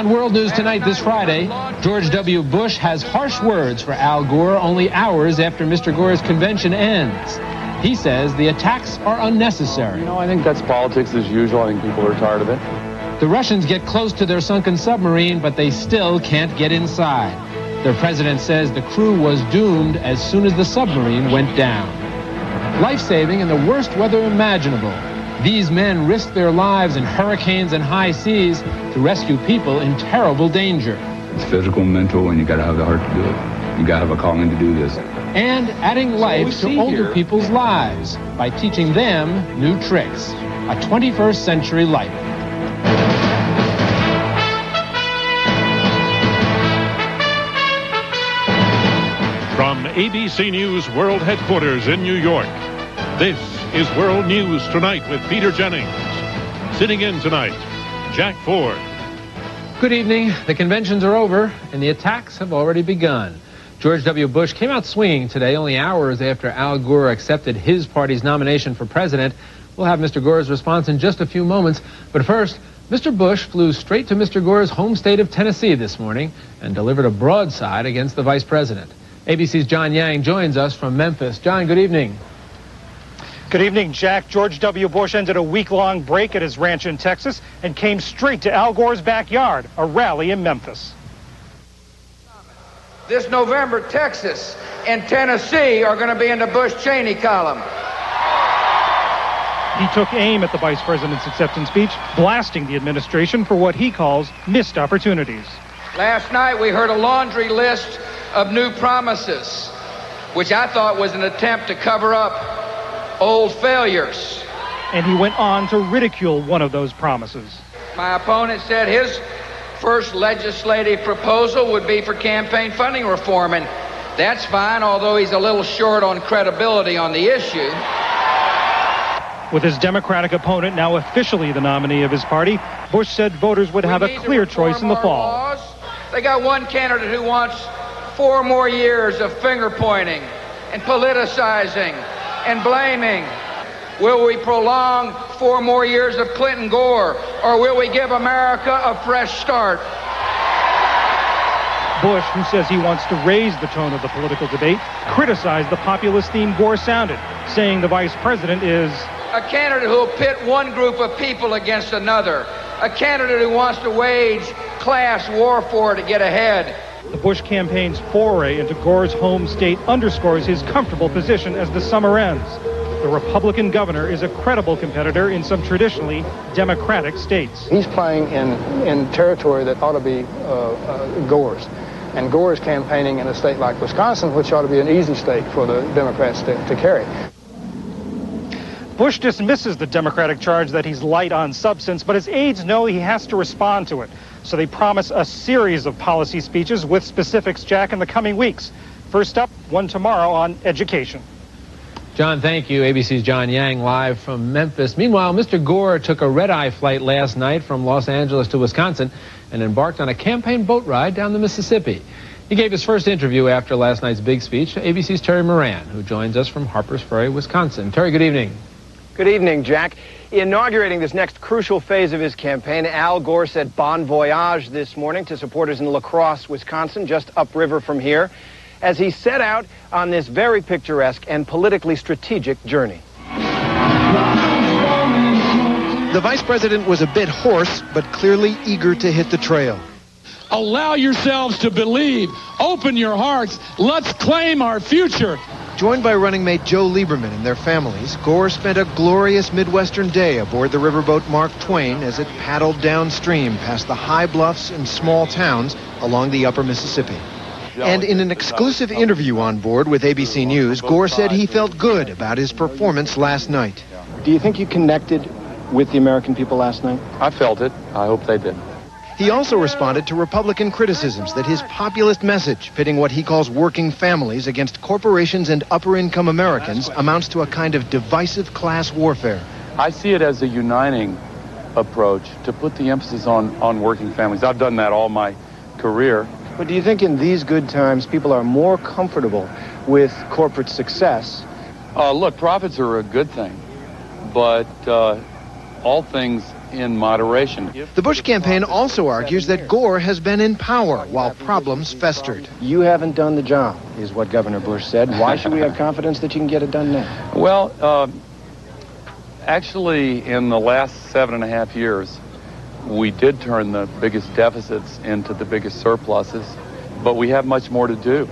On World News Tonight this Friday, George W. Bush has harsh words for Al Gore only hours after Mr. Gore's convention ends. He says the attacks are unnecessary. I think that's politics as usual. I think people are tired of it. The Russians get close to their sunken submarine, but they still can't get inside. Their president says the crew was doomed as soon as the submarine went down. Life-saving in the worst weather imaginable. These men risk their lives in hurricanes and high seas to rescue people in terrible danger. It's physical and mental, and you got to have the heart to do it. You got to have a calling to do this. And adding life to older people's lives by teaching them new tricks. A 21st century life. From ABC News World Headquarters in New York, this is World News Tonight with Peter Jennings. Sitting in tonight, Jack Ford. Good evening. The conventions are over, and the attacks have already begun. George W. Bush came out swinging today, only hours after Al Gore accepted his party's nomination for president. We'll have Mr. Gore's response in just a few moments. But first, Mr. Bush flew straight to Mr. Gore's home state of Tennessee this morning and delivered a broadside against the vice president. ABC's John Yang joins us from Memphis. John, good evening. Good evening, Jack. George W. Bush ended a week-long break at his ranch in Texas and came straight to Al Gore's backyard, a rally in Memphis. This November, Texas and Tennessee are going to be in the Bush-Cheney column. He took aim at the vice president's acceptance speech, blasting the administration for what he calls missed opportunities. Last night, we heard a laundry list of new promises, which I thought was an attempt to cover up old failures. And he went on to ridicule one of those promises. My opponent said his first legislative proposal would be for campaign funding reform, and that's fine, although he's a little short on credibility on the issue. With his Democratic opponent now officially the nominee of his party, Bush said voters would have a clear choice in the fall. Laws. They got one candidate who wants 4 more years of finger-pointing and politicizing and blaming. Will we prolong 4 more years of Clinton-Gore, or will we give America a fresh start? Bush, who says he wants to raise the tone of the political debate, criticized the populist theme Gore sounded, saying the vice president is a candidate who will pit one group of people against another, a candidate who wants to wage class warfare to get ahead. The Bush campaign's foray into Gore's home state underscores his comfortable position as the summer ends. The Republican governor is a credible competitor in some traditionally Democratic states. He's playing in territory that ought to be Gore's. And Gore is campaigning in a state like Wisconsin, which ought to be an easy state for the Democrats to carry. Bush dismisses the Democratic charge that he's light on substance, but his aides know he has to respond to it. So they promise a series of policy speeches with specifics, Jack, in the coming weeks. First up, one tomorrow on education. John, thank you. ABC's John Yang live from Memphis. Meanwhile, Mr. Gore took a red-eye flight last night from Los Angeles to Wisconsin and embarked on a campaign boat ride down the Mississippi. He gave his first interview after last night's big speech to ABC's Terry Moran, who joins us from Harpers Ferry, Wisconsin. Terry, good evening. Good evening, Jack. Inaugurating this next crucial phase of his campaign, Al Gore said bon voyage this morning to supporters in La Crosse, Wisconsin, just upriver from here, as he set out on this very picturesque and politically strategic journey. The vice president was a bit hoarse, but clearly eager to hit the trail. Allow yourselves to believe. Open your hearts. Let's claim our future. Joined by running mate Joe Lieberman and their families, Gore spent a glorious Midwestern day aboard the riverboat Mark Twain as it paddled downstream past the high bluffs and small towns along the upper Mississippi. And in an exclusive interview on board with ABC News, Gore said he felt good about his performance last night. Do you think you connected with the American people last night? I felt it. I hope they did. He also responded to Republican criticisms that his populist message, pitting what he calls working families against corporations and upper-income Americans, amounts to a kind of divisive class warfare. I see it as a uniting approach to put the emphasis on working families. I've done that all my career. But do you think in these good times people are more comfortable with corporate success? Look, profits are a good thing, but all things in moderation. The Bush campaign also argues that Gore has been in power while problems festered. You haven't done the job, is what Governor Bush said. Why should we have confidence that you can get it done now? Well, actually, in the last 7.5 years, we did turn the biggest deficits into the biggest surpluses, but we have much more to do.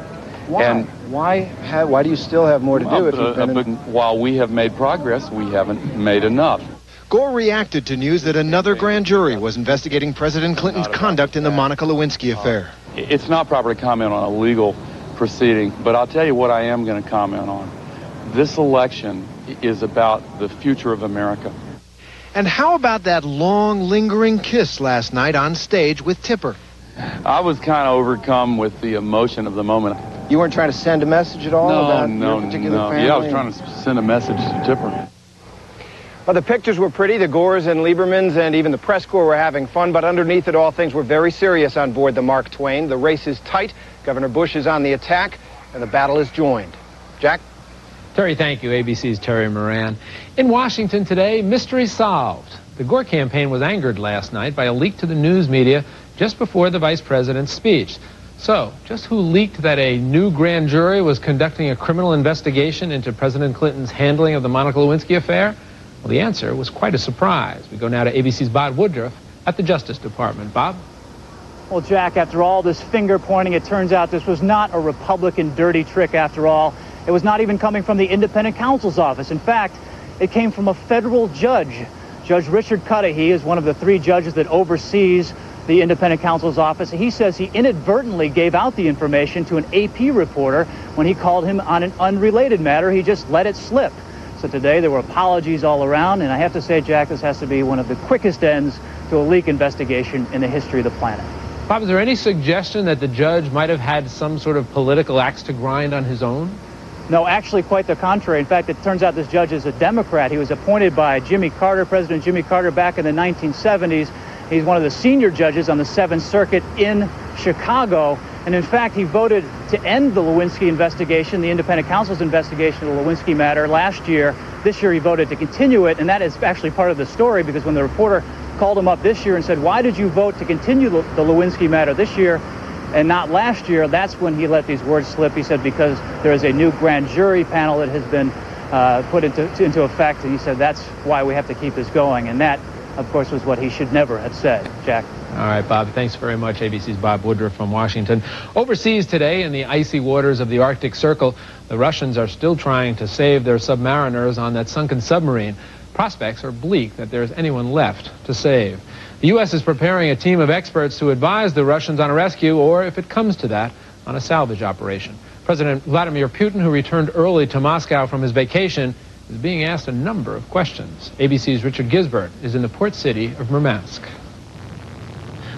Why? And why do you still have more to do if you've been while we have made progress, we haven't made enough. Gore reacted to news that another grand jury was investigating President Clinton's conduct in the Monica Lewinsky affair. It's not proper to comment on a legal proceeding, but I'll tell you what I am going to comment on. This election is about the future of America. And how about that long, lingering kiss last night on stage with Tipper? I was kind of overcome with the emotion of the moment. You weren't trying to send a message at all about your particular family? Yeah, I was trying to send a message to Tipper. Well, the pictures were pretty. The Gores and Liebermans and even the press corps were having fun, but underneath it all, things were very serious on board the Mark Twain. The race is tight. Governor Bush is on the attack, and the battle is joined. Jack? Terry, thank you. ABC's Terry Moran. In Washington today, mystery solved. The Gore campaign was angered last night by a leak to the news media just before the vice president's speech. So, just who leaked that a new grand jury was conducting a criminal investigation into President Clinton's handling of the Monica Lewinsky affair? Well, the answer was quite a surprise. We go now to ABC's Bob Woodruff at the Justice Department. Bob? Well, Jack, after all this finger-pointing, it turns out this was not a Republican dirty trick after all. It was not even coming from the independent counsel's office. In fact, it came from a federal judge. Judge Richard Cudahy is one of the 3 judges that oversees the independent counsel's office. He says he inadvertently gave out the information to an AP reporter when he called him on an unrelated matter. He just let it slip. So today there were apologies all around, and I have to say, Jack, this has to be one of the quickest ends to a leak investigation in the history of the planet. Bob, is there any suggestion that the judge might have had some sort of political axe to grind on his own? No, actually quite the contrary. In fact, it turns out this judge is a Democrat. He was appointed by Jimmy Carter, President Jimmy Carter, back in the 1970s. He's one of the senior judges on the 7th Circuit in Chicago. And in fact, he voted to end the Lewinsky investigation, the independent counsel's investigation of the Lewinsky matter last year. This year he voted to continue it, and that is actually part of the story, because when the reporter called him up this year and said, why did you vote to continue the Lewinsky matter this year and not last year, that's when he let these words slip. He said, because there is a new grand jury panel that has been put into effect, and he said, that's why we have to keep this going. And that, of course, was what he should never have said. Jack? All right, Bob, thanks very much. ABC's Bob Woodruff from Washington. Overseas today, in the icy waters of the Arctic Circle, the Russians are still trying to save their submariners on that sunken submarine. Prospects are bleak that there's anyone left to save. The U.S. is preparing a team of experts to advise the Russians on a rescue, or if it comes to that, on a salvage operation. President Vladimir Putin, who returned early to Moscow from his vacation, is being asked a number of questions. ABC's Richard Gisbert is in the port city of Murmansk.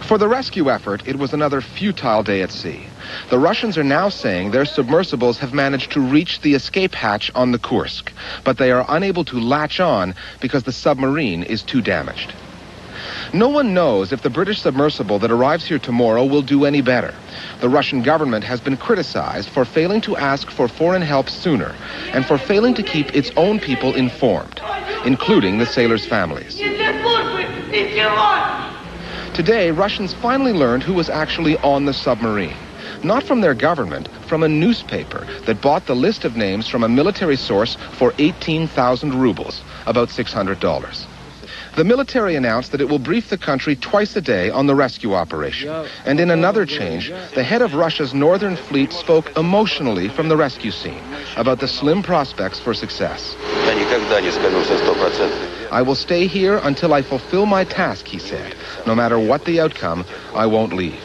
For the rescue effort, it was another futile day at sea. The Russians are now saying their submersibles have managed to reach the escape hatch on the Kursk, but they are unable to latch on because the submarine is too damaged. No one knows if the British submersible that arrives here tomorrow will do any better. The Russian government has been criticized for failing to ask for foreign help sooner and for failing to keep its own people informed, including the sailors' families. Today, Russians finally learned who was actually on the submarine. Not from their government, from a newspaper that bought the list of names from a military source for 18,000 rubles, about $600. The military announced that it will brief the country twice a day on the rescue operation. And in another change, the head of Russia's northern fleet spoke emotionally from the rescue scene about the slim prospects for success. I will stay here until I fulfill my task, he said. No matter what the outcome, I won't leave.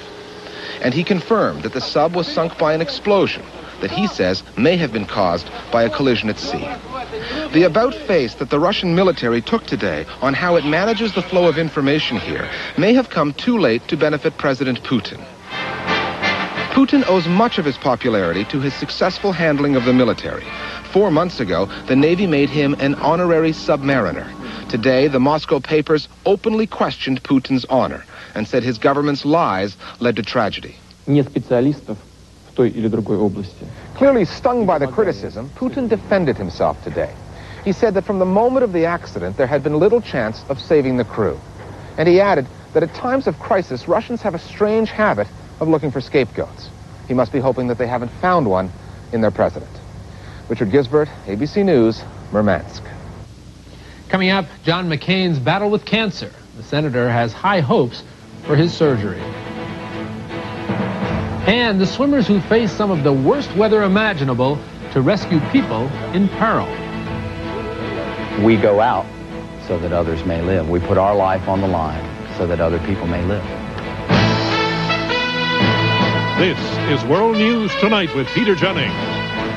And he confirmed that the sub was sunk by an explosion that he says may have been caused by a collision at sea. The about-face that the Russian military took today on how it manages the flow of information here may have come too late to benefit President Putin. Putin owes much of his popularity to his successful handling of the military. 4 months ago, the Navy made him an honorary submariner. Today, the Moscow papers openly questioned Putin's honor and said his government's lies led to tragedy. Clearly stung by the criticism, Putin defended himself today. He said that from the moment of the accident, there had been little chance of saving the crew. And he added that at times of crisis, Russians have a strange habit of looking for scapegoats. He must be hoping that they haven't found one in their president. Richard Gisbert, ABC News, Murmansk. Coming up, John McCain's battle with cancer. The senator has high hopes for his surgery. And the swimmers who face some of the worst weather imaginable to rescue people in peril. We go out so that others may live. We put our life on the line so that other people may live. This is World News Tonight with Peter Jennings.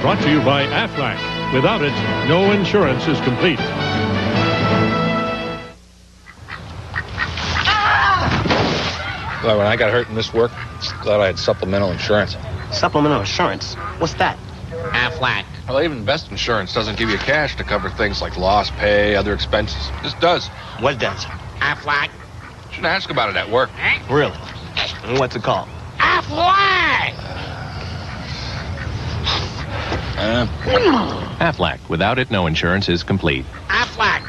Brought to you by Aflac. Without it, no insurance is complete. Well, when I got hurt in this work, glad I had supplemental insurance. Supplemental insurance? What's that? Aflac. Well, even best insurance doesn't give you cash to cover things like lost pay, other expenses. This does. What does? Aflac. Shouldn't ask about it at work. Really? And what's it called? Aflac! Aflac. Without it, no insurance is complete. Aflac.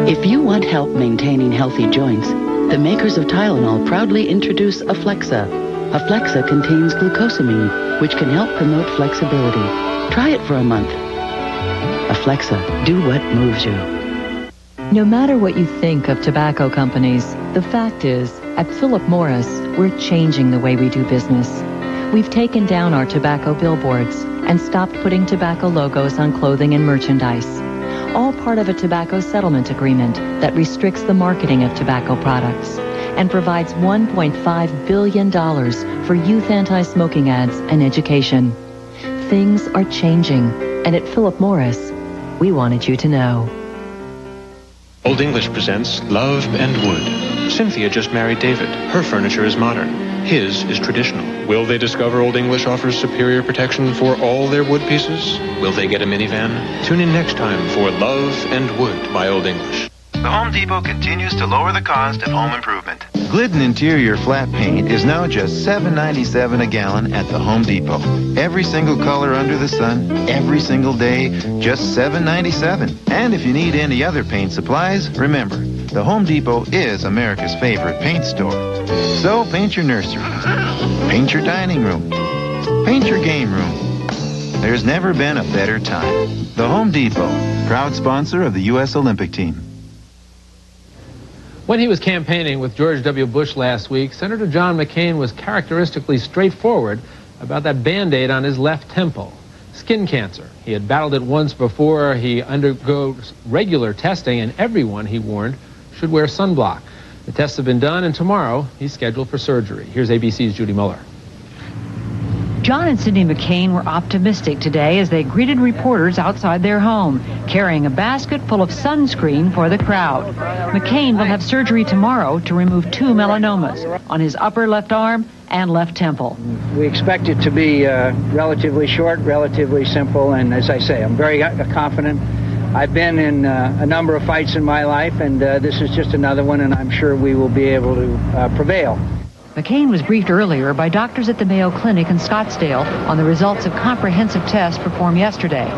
If you want help maintaining healthy joints, the makers of Tylenol proudly introduce Aflexa. Aflexa contains glucosamine, which can help promote flexibility. Try it for a month. Aflexa, do what moves you. No matter what you think of tobacco companies, the fact is, at Philip Morris, we're changing the way we do business. We've taken down our tobacco billboards and stopped putting tobacco logos on clothing and merchandise. All part of a tobacco settlement agreement that restricts the marketing of tobacco products and provides $1.5 billion for youth anti-smoking ads and education. Things are changing, and at Philip Morris, we wanted you to know. Old English presents Love and Wood. Cynthia just married David. Her furniture is modern. His is traditional. Will they discover Old English offers superior protection for all their wood pieces? Will they get a minivan? Tune in next time for Love and Wood by Old English. The Home Depot continues to lower the cost of home improvement. Glidden Interior Flat Paint is now just $7.97 a gallon at the Home Depot. Every single color under the sun, every single day, just $7.97. And if you need any other paint supplies, remember, the Home Depot is America's favorite paint store. So paint your nursery, paint your dining room, paint your game room. There's never been a better time. The Home Depot, proud sponsor of the U.S. Olympic team. When he was campaigning with George W. Bush last week, Senator John McCain was characteristically straightforward about that Band-Aid on his left temple. Skin cancer. He had battled it once before. He undergoes regular testing, and everyone, he warned, should wear sunblock. The tests have been done, and tomorrow he's scheduled for surgery. Here's ABC's Judy Muller. John and Cindy McCain were optimistic today as they greeted reporters outside their home, carrying a basket full of sunscreen for the crowd. McCain will have surgery tomorrow to remove 2 melanomas on his upper left arm and left temple. We expect it to be relatively short, relatively simple, and as I say, I'm very confident. I've been in a number of fights in my life, and this is just another one, and I'm sure we will be able to prevail. McCain was briefed earlier by doctors at the Mayo Clinic in Scottsdale on the results of comprehensive tests performed yesterday.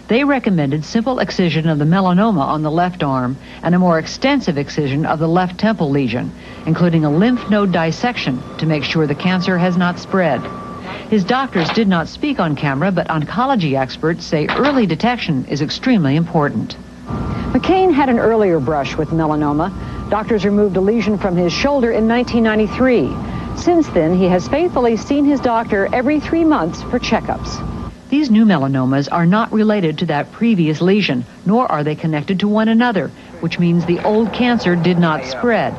They recommended simple excision of the melanoma on the left arm and a more extensive excision of the left temple lesion, including a lymph node dissection to make sure the cancer has not spread. His doctors did not speak on camera, but oncology experts say early detection is extremely important. McCain had an earlier brush with melanoma. Doctors removed a lesion from his shoulder in 1993. Since then, he has faithfully seen his doctor every 3 months for checkups. These new melanomas are not related to that previous lesion, nor are they connected to one another, which means the old cancer did not spread.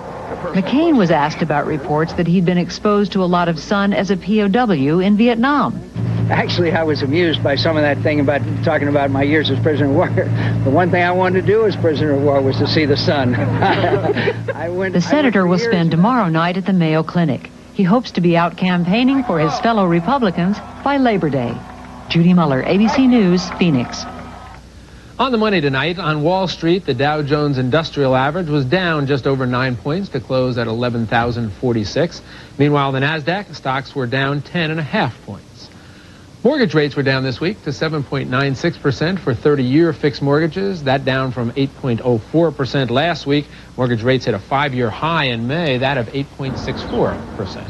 McCain was asked about reports that he'd been exposed to a lot of sun as a POW in Vietnam. Actually, I was amused by some of that thing about talking about my years as prisoner of war. The one thing I wanted to do as prisoner of war was to see the sun. The senator will spend tomorrow night at the Mayo Clinic. He hopes to be out campaigning for his fellow Republicans by Labor Day. Judy Muller, ABC News, Phoenix. On the money tonight, on Wall Street, the Dow Jones Industrial Average was down just over 9 points to close at 11,046. Meanwhile, the NASDAQ stocks were down 10.5 points. Mortgage rates were down this week to 7.96% for 30-year fixed mortgages. That down from 8.04% last week. Mortgage rates hit a 5-year high in May, that of 8.64%.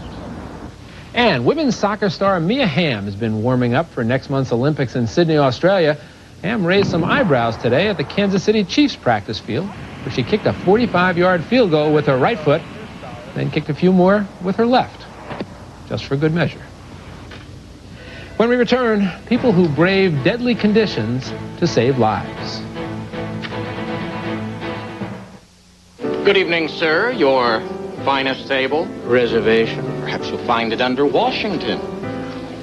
And women's soccer star Mia Hamm has been warming up for next month's Olympics in Sydney, Australia. Hamm raised some eyebrows today at the Kansas City Chiefs practice field, where she kicked a 45-yard field goal with her right foot, then kicked a few more with her left, just for good measure. When we return, people who brave deadly conditions to save lives. Good evening, sir. Your finest table? Reservation. Perhaps you'll find it under Washington.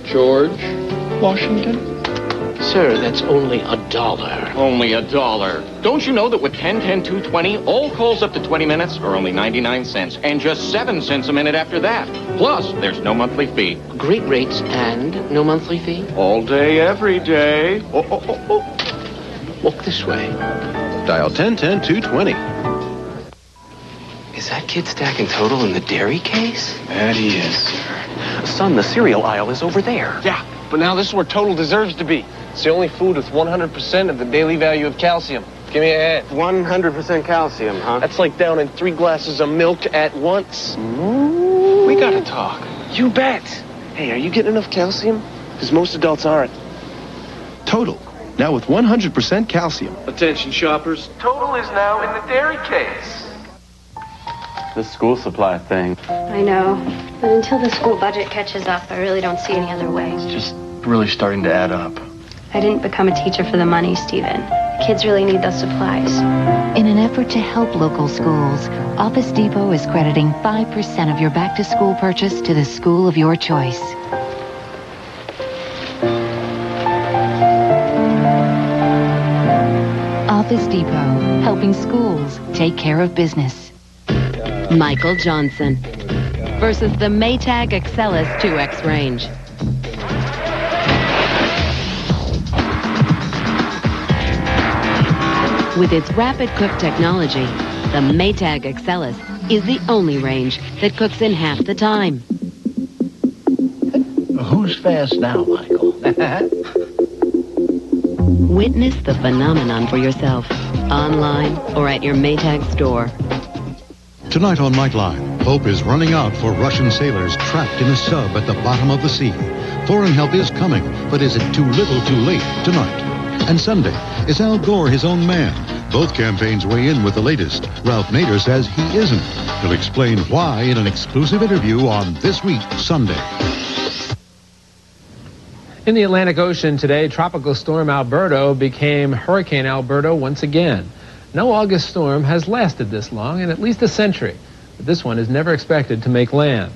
George Washington? Sir, that's only $1. Only $1. Don't you know that with 10, 10, 220, all calls up to 20 minutes are only 99 cents, and just 7 cents a minute after that. Plus, there's no monthly fee. Great rates and no monthly fee? All day, every day. Walk this way. Dial 10-10-220. Is that kid stacking total in the dairy case? That he is, sir. Son, the cereal aisle is over there. Yeah, but now this is where total deserves to be. It's the only food with 100% of the daily value of calcium. Give me a hand. 100% calcium, huh? That's like downing 3 glasses of milk at once. We gotta talk. You bet. Hey, are you getting enough calcium? Because most adults aren't. Total. Now with 100% calcium. Attention, shoppers. Total is now in the dairy case. This school supply thing. I know. But until the school budget catches up, I really don't see any other way. It's just really starting to add up. I didn't become a teacher for the money, Stephen. The kids really need those supplies. In an effort to help local schools, Office Depot is crediting 5% of your back-to-school purchase to the school of your choice. Office Depot, helping schools take care of business. Michael Johnson versus the Maytag Excelis 2X range. With its rapid cook technology, the Maytag Excelis is the only range that cooks in half the time. Who's fast now, Michael? Witness the phenomenon for yourself, online or at your Maytag store. Tonight on Nightline, hope is running out for Russian sailors trapped in a sub at the bottom of the sea. Foreign help is coming, but is it too little too late tonight? And Sunday, is Al Gore his own man? Both campaigns weigh in with the latest. Ralph Nader says he isn't. He'll explain why in an exclusive interview on This Week Sunday. In the Atlantic Ocean today, Tropical Storm Alberto became Hurricane Alberto once again. No August storm has lasted this long in at least a century, but this one is never expected to make land.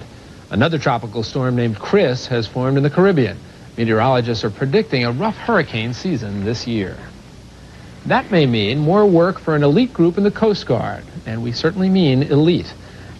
Another tropical storm named Chris has formed in the Caribbean. Meteorologists are predicting a rough hurricane season this year. That may mean more work for an elite group in the Coast Guard, and we certainly mean elite.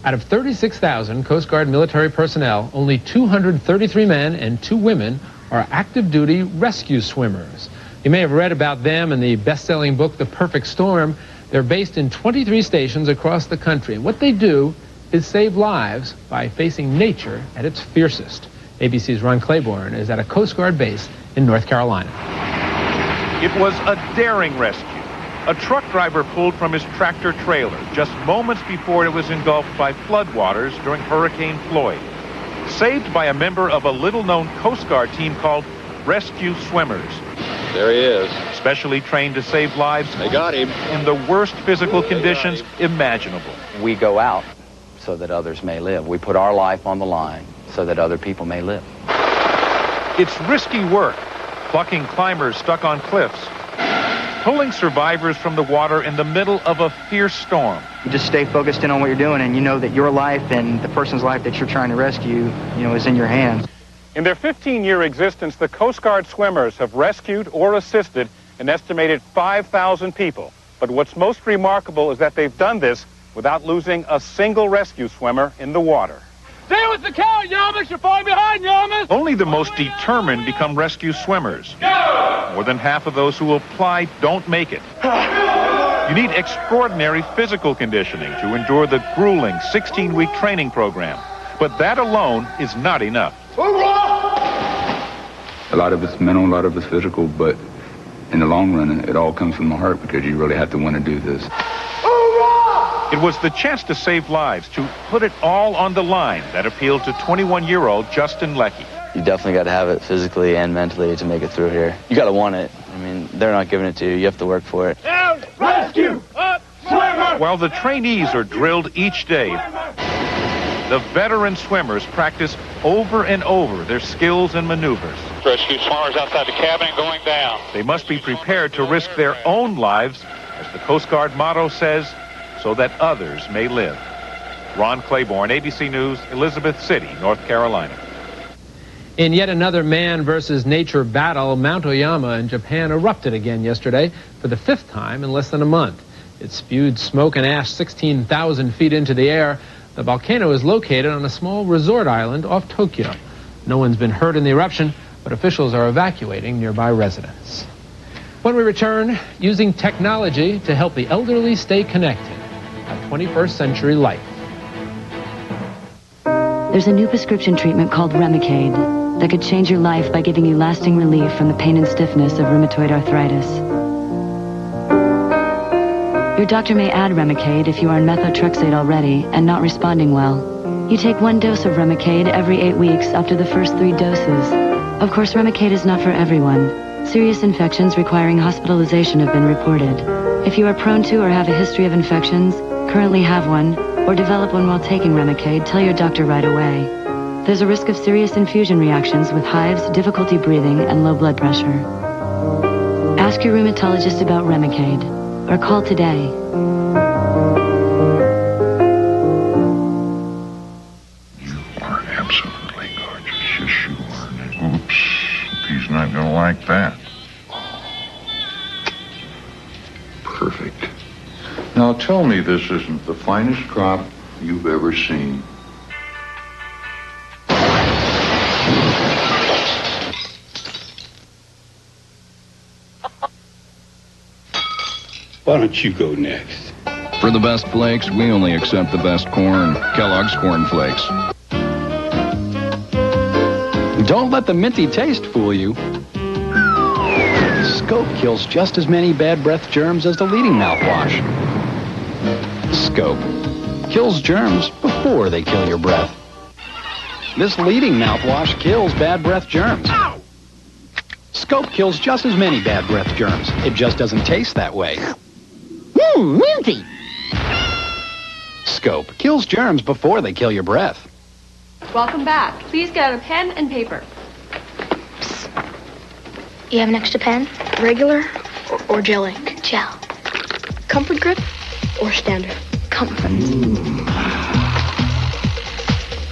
Out of 36,000 Coast Guard military personnel, only 233 men and 2 women are active-duty rescue swimmers. You may have read about them in the best-selling book, The Perfect Storm. They're based in 23 stations across the country, and what they do is save lives by facing nature at its fiercest. ABC's Ron Claiborne is at a Coast Guard base in North Carolina. It was a daring rescue. A truck driver pulled from his tractor trailer just moments before it was engulfed by floodwaters during Hurricane Floyd. Saved by a member of a little-known Coast Guard team called Rescue Swimmers. There he is. Specially trained to save lives. They got him. In the worst physical conditions imaginable. We go out so that others may live. We put our life on the line so that other people may live. It's risky work, plucking climbers stuck on cliffs, pulling survivors from the water in the middle of a fierce storm. You just stay focused in on what you're doing, and you know that your life and the person's life that you're trying to rescue, is in your hands. In their 15-year existence, the Coast Guard swimmers have rescued or assisted an estimated 5,000 people. But what's most remarkable is that they've done this without losing a single rescue swimmer in the water. Stay with the count, Yamas! You're falling behind, Yamas! Only the most determined become rescue swimmers. More than half of those who apply don't make it. You need extraordinary physical conditioning to endure the grueling 16-week training program. But that alone is not enough. A lot of it's mental, a lot of it's physical, but in the long run, it all comes from the heart because you really have to want to do this. It was the chance to save lives, to put it all on the line, that appealed to 21-year-old Justin Leckie. You definitely got to have it physically and mentally to make it through here. You got to want it. I mean, they're not giving it to you. You have to work for it. Down, rescue, up, swimmer! While the trainees are drilled each day, the veteran swimmers practice over and over their skills and maneuvers. Rescue swimmers outside the cabin going down. They must be prepared to risk their own lives, as the Coast Guard motto says, so that others may live. Ron Claiborne, ABC News, Elizabeth City, North Carolina. In yet another man versus nature battle, Mount Oyama in Japan erupted again yesterday for the 5th time in less than a month. It spewed smoke and ash 16,000 feet into the air. The volcano is located on a small resort island off Tokyo. No one's been hurt in the eruption, but officials are evacuating nearby residents. When we return, using technology to help the elderly stay connected. A 21st century life. There's a new prescription treatment called Remicade that could change your life by giving you lasting relief from the pain and stiffness of rheumatoid arthritis. Your doctor may add Remicade if you are on methotrexate already and not responding well. You take 1 dose of Remicade every 8 weeks after the first 3 doses. Of course, Remicade is not for everyone. Serious infections requiring hospitalization have been reported. If you are prone to or have a history of infections, currently have one, or develop one while taking Remicade, tell your doctor right away. There's a risk of serious infusion reactions with hives, difficulty breathing, and low blood pressure. Ask your rheumatologist about Remicade, or call today. You are absolutely gorgeous. Yes, you are. Oops, he's not gonna like that. Perfect. Now tell me this isn't the finest crop you've ever seen. Why don't you go next? For the best flakes, we only accept the best corn. Kellogg's Corn Flakes. Don't let the minty taste fool you. Scope kills just as many bad breath germs as the leading mouthwash. Scope kills germs before they kill your breath. This leading mouthwash kills bad breath germs. Scope kills just as many bad breath germs. It just doesn't taste that way. Minty! Scope kills germs before they kill your breath. Welcome back. Please get out a pen and paper. You have an extra pen? Regular or gel ink? Gel. Comfort grip or standard? Comfort.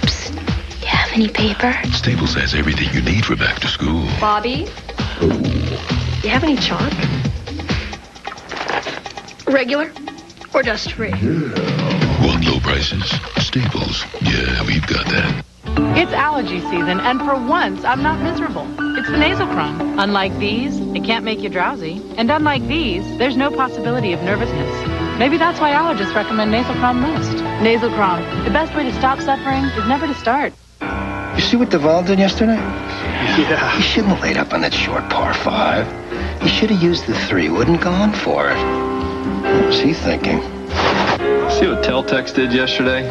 Psst. You have any paper? Staples has everything you need for back to school. Bobby? You have any chalk? Regular or dust free? Want low prices? Staples. Yeah, we've got that. It's allergy season, and for once, I'm not miserable. It's the Nasochrome. Unlike these, it can't make you drowsy. And unlike these, there's no possibility of nervousness. Maybe that's why allergists recommend Nasochrome most. Nasochrome. The best way to stop suffering is never to start. You see what Duvall did yesterday? Yeah. He shouldn't have laid up on that short par 5. He should have used the 3. Wouldn't gone for it. What was he thinking? See what Teltex did yesterday?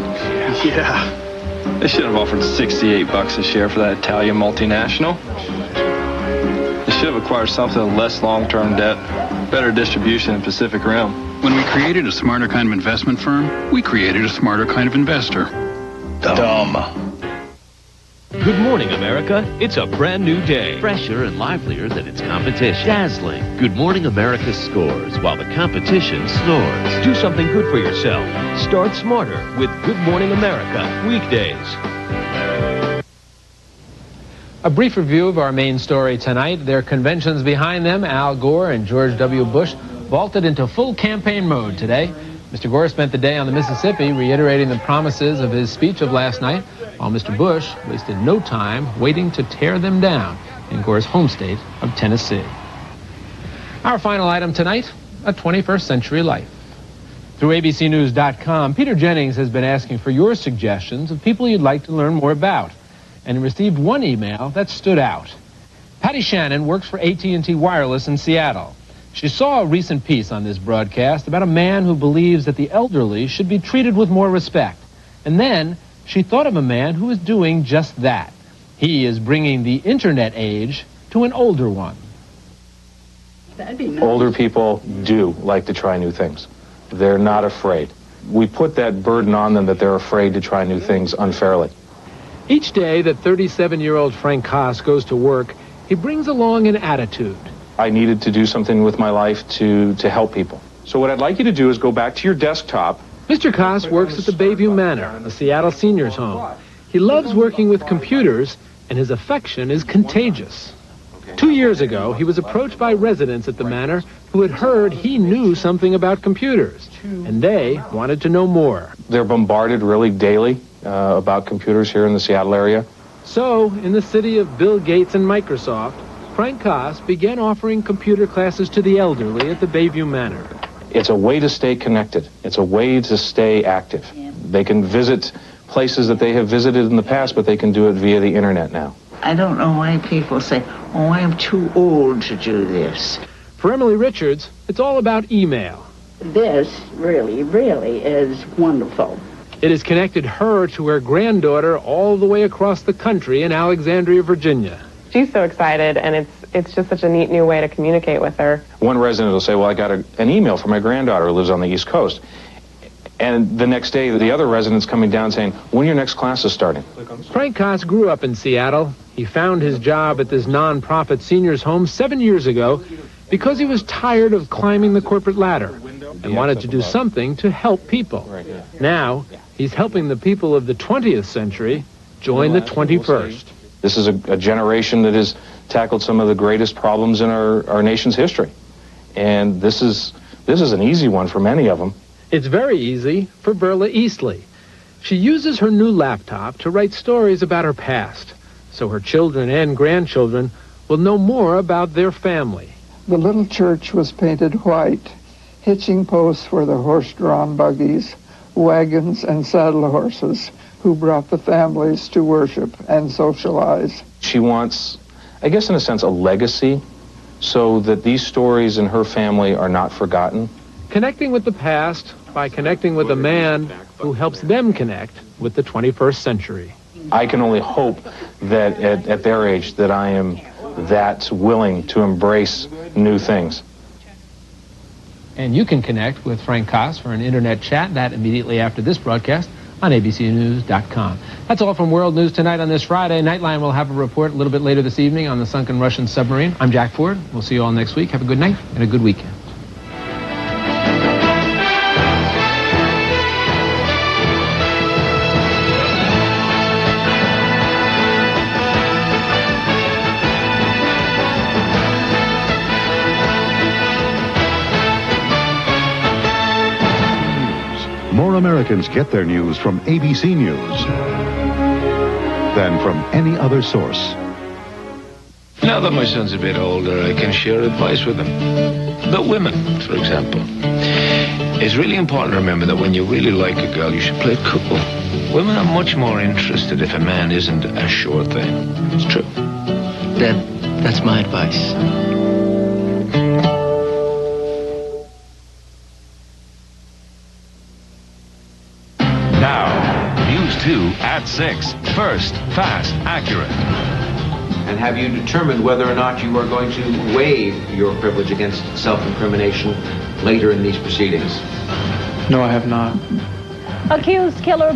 Yeah. They should have offered $68 a share for that Italian multinational. They should have acquired something with less long-term debt, better distribution in Pacific Rim. When we created a smarter kind of investment firm, we created a smarter kind of investor. Dumb. Good morning, America. It's a brand new day. Fresher and livelier than its competition. Dazzling. Good Morning America scores while the competition snores. Do something good for yourself. Start smarter with Good Morning America. Weekdays. A brief review of our main story tonight. Their conventions behind them, Al Gore and George W. Bush, vaulted into full campaign mode today. Mr. Gore spent the day on the Mississippi reiterating the promises of his speech of last night, while Mr. Bush wasted no time waiting to tear them down in Gore's home state of Tennessee. Our final item tonight, a 21st century life. Through abcnews.com, Peter Jennings has been asking for your suggestions of people you'd like to learn more about, and received one email that stood out. Patty Shannon works for AT&T Wireless in Seattle. She saw a recent piece on this broadcast about a man who believes that the elderly should be treated with more respect. And then she thought of a man who is doing just that. He is bringing the internet age to an older one. That'd be nice. Older people do like to try new things. They're not afraid. We put that burden on them that they're afraid to try new things unfairly. Each day that 37-year-old Frank Koss goes to work, he brings along an attitude. I needed to do something with my life to help people. So what I'd like you to do is go back to your desktop. Mr. Koss works at the Bayview Manor, a Seattle seniors' home. He loves working with computers, and his affection is contagious. 2 years ago, he was approached by residents at the manor who had heard he knew something about computers, and they wanted to know more. They're bombarded really daily about computers here in the Seattle area. So, in the city of Bill Gates and Microsoft, Frank Koss began offering computer classes to the elderly at the Bayview Manor. It's a way to stay connected. It's a way to stay active. They can visit places that they have visited in the past, but they can do it via the internet now. I don't know why people say, oh, I'm too old to do this. For Emily Richards, it's all about email. This really, really is wonderful. It has connected her to her granddaughter all the way across the country in Alexandria, Virginia. She's so excited, and it's just such a neat new way to communicate with her. One resident will say, well, I got an email from my granddaughter who lives on the East Coast. And the next day, the other resident's coming down saying, when your next class is starting. Frank Koss grew up in Seattle. He found his job at this non-profit seniors home 7 years ago because he was tired of climbing the corporate ladder and wanted to do something to help people. Now, he's helping the people of the 20th century join the 21st. This is a generation that has tackled some of the greatest problems in our nation's history. And this is an easy one for many of them. It's very easy for Berla Eastley. She uses her new laptop to write stories about her past, so her children and grandchildren will know more about their family. The little church was painted white. Hitching posts were the horse-drawn buggies, wagons, and saddle horses who brought the families to worship and socialize. She wants, I guess in a sense, a legacy so that these stories in her family are not forgotten. Connecting with the past by connecting with a man who helps them connect with the 21st century. I can only hope that at their age that I am that willing to embrace new things. And you can connect with Frank Koss for an internet chat, that immediately after this broadcast on abcnews.com. That's all from World News Tonight on this Friday. Nightline will have a report a little bit later this evening on the sunken Russian submarine. I'm Jack Ford. We'll see you all next week. Have a good night and a good weekend. More Americans get their news from ABC News than from any other source. Now that my son's a bit older, I can share advice with him. About women, for example. It's really important to remember that when you really like a girl, you should play it cool. Women are much more interested if a man isn't a sure thing. It's true. That's my advice. News 2 at 6. First, fast, accurate. And have you determined whether or not you are going to waive your privilege against self-incrimination later in these proceedings? No, I have not. Accused killer